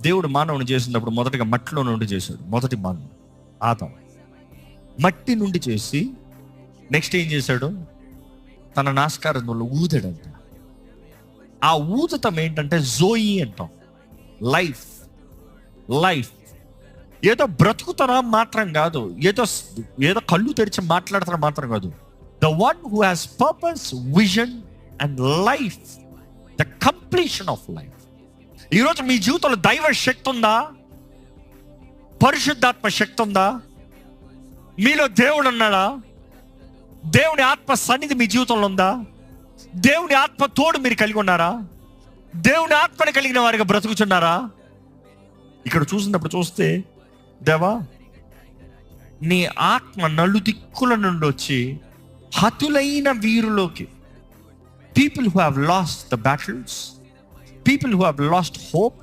దేవుడు మానవుని చేసినప్పుడు మొదటగా మట్టిలో నుండి చేశాడు. మొదటి మానవుడు ఆదాం మట్టి నుండి చేసి నెక్స్ట్ ఏం చేశాడు? తన నాస్కారంలో ఊదాడంట. ఆ ఊదటం ఏంటంటే జోయి అంటాం, లైఫ్. లైఫ్ ఏదో బ్రతుకుతారా మాత్రం కాదు, ఏదో కళ్ళు తెరిచి మాట్లాడతారా మాత్రం కాదు. The one who has purpose, vision and life, the completion of life. ఈరోజు మీ జీవితంలో దైవ శక్తి ఉందా? పరిశుద్ధాత్మ శక్తి ఉందా? మీలో దేవుడు ఉన్నాడా? దేవుని ఆత్మ సన్నిధి మీ జీవితంలో ఉందా? దేవుని ఆత్మ తోడు మీరు కలిగి ఉన్నారా? దేవుని ఆత్మని కలిగిన వారిగా బ్రతుకుచున్నారా? ఇక్కడ చూస్తే దేవా, నీ ఆత్మ నలుదిక్కుల నుండి వచ్చి హతులైన వీరులోకి, people who have lost the battles, people who have lost hope,